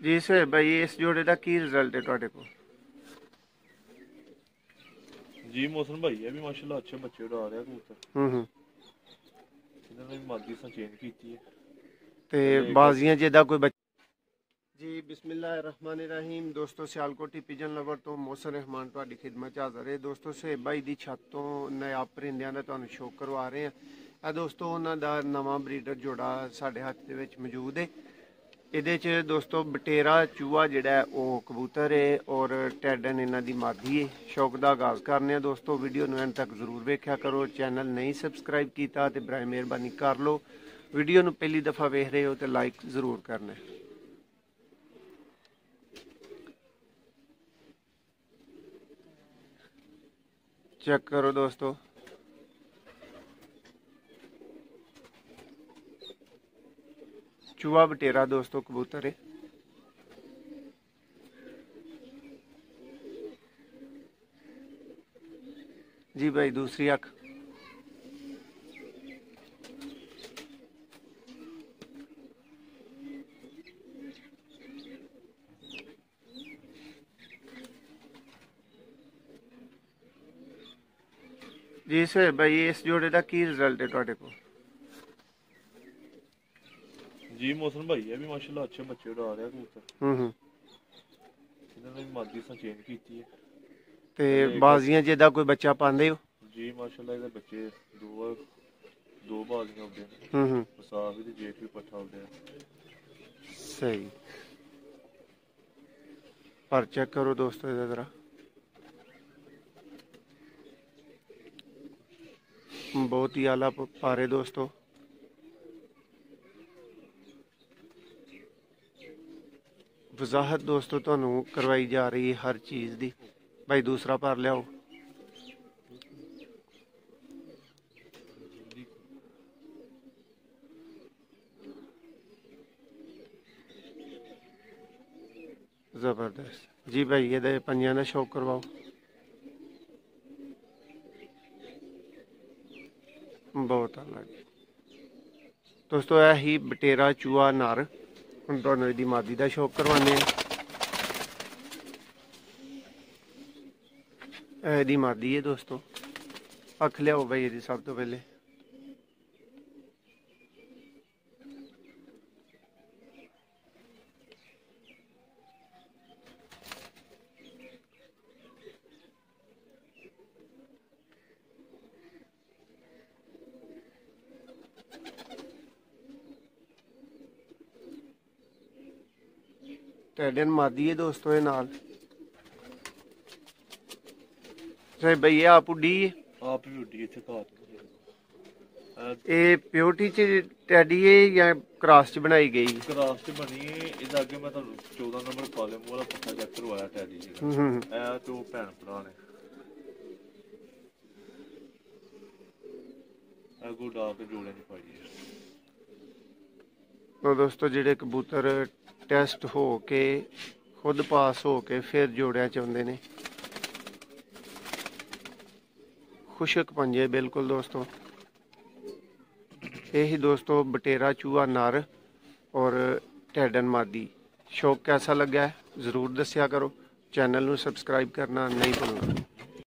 जी sir भाई इस जोड़े का की रिजल्ट है ਤੁਹਾਡੇ ਕੋਲ? जी मौसम भाई है भी माशाल्लाह अच्छे बच्चे उड़ा रहा कबूतर। इन्होंने मादी सा चेंज की है ते बाजियां जेदा कोई जी बिस्मिल्लाहिर्रहमानिर्रहीम। दोस्तों सियालकोटी पिजन लवर तो मौसम रहमान ਤੁਹਾਡੀ ਖidmat 'ਚ ਹਾਜ਼ਰ ਹੈ। ਦੋਸਤੋ ਸੇਬ ਭਾਈ ਦੀ ਛੱਤ ਤੋਂ ਨਯਾ ਪਰਿੰਦਿਆਂ ਦਾ ਤੁਹਾਨੂੰ ਸ਼ੌਕ ਕਰਵਾ ਰਹੇ ਹਾਂ। ਇਹ ਦੋਸਤੋ ਉਹਨਾਂ ਦਾ ਨਵਾਂ ਬਰੀਡਰ ਜੋੜਾ ਸਾਡੇ ਹੱਥ ਦੇ ਵਿੱਚ ਮੌਜੂਦ ਹੈ। ਇਹਦੇ 'ਚ ਦੋਸਤੋ ਬਟੇਰਾ ਚੂਹਾ ਜਿਹੜਾ ਉਹ ਕਬੂਤਰ ਹੈ ਔਰ ਟੈਡਨ ਇਹਨਾਂ ਦੀ ਮਾਦੀ ਹੈ। ਸ਼ੌਕ ਦਾ ਆਗਾਜ਼ ਕਰਨੇ ਆ ਦੋਸਤੋ। ਵੀਡੀਓ ਨੂੰ ਐਂਡ ਤੱਕ ਜ਼ਰੂਰ ਵੇਖਿਆ ਕਰੋ। ਚੈਨਲ ਨਹੀਂ ਸਬਸਕ੍ਰਾਈਬ ਕੀਤਾ ਤੇ ਬਰਾਏ ਮਿਹਰਬਾਨੀ ਕਰ ਲਓ। ਵੀਡੀਓ ਨੂੰ ਪਹਿਲੀ ਦਫਾ ਵੇਖ ਰਹੇ ਹੋ ਤੇ ਲਾਈਕ ਜ਼ਰੂਰ ਕਰਨਾ। चेक करो दोस्तों, चूहा बटेरा दोस्तों कबूतर है। जी भाई दूसरी अख जी सर भाई इस जोड़े का की रिजल्ट है ਤੁਹਾਡੇ ਕੋਲ? जी मौसम भाई है भी माशाल्लाह अच्छे बच्चे उड़ा रहा कबूतर। इन्होंने मादी सा चेंज की है ते बाजियां जेदा कोई बच्चा पांदे हो? जी माशाल्लाह ਇਹਦੇ ਬੱਚੇ दो बाजियां ਹੁੰਦੇ ਨੇ। ਸਾਫ ਵੀ ਤੇ ਜੇਠ ਵੀ ਪੱਠਾ ਹੁੰਦੇ ਆ। सही पर चेक करो दोस्तों इधर जरा। बहुत ही आला पारे दोस्तों। वजाहत दोस्तों ਤੁਹਾਨੂੰ करवाई जा रही है हर चीज़ दी। भाई दूसरा पर लियाओ। जबरदस्त जी भाई ये पंजा का शौक करवाओ। बहुत अलग दोस्तों यह ही बटेरा चूहा नर। हम तुहानू इहदी मादी का शौक करवाने। इहदी मादी है दोस्तों। अख लियाओ भाई इहदी सब तो पहले। टैडन मादी है दोस्तों ये नाल। सही भैया आप उड्डी है? आप भी उड्डी इत्थे घाट ये प्योरिटी च टैडी है या क्रॉस च बनाई गई? क्रॉस च बनी है। ਇਹਦਾ ਅੱਗੇ ਮੈਂ ਤੁਹਾਨੂੰ 14 ਨੰਬਰ ਕਾਲਮ ਵਾਲਾ ਪੱਠਾ ਚੈੱਕ ਕਰਵਾਇਆ ਟੈਡੀ ਜੀ ਦਾ। ਇਹ ਤੋਂ ਭੈਣ ਭਰਾ ਨੇ ਇਹ ਗੋਡਾ ਤੇ ਜੋੜੇ ਨਹੀਂ ਪਾਈ ਹੈ। तो दोस्तों ਜਿਹੜੇ ਕਬੂਤਰ ਟੈਸਟ ਹੋ ਕੇ खुद पास हो के फिर जोड़िया चाहते ने खुशक पंजे बिल्कुल दोस्तों। यही दोस्तों बटेरा चूहा नर और टैडन मादी। शौक कैसा लगा है ज़रूर दस्या करो। चैनल नू सबसक्राइब करना नहीं भूलना।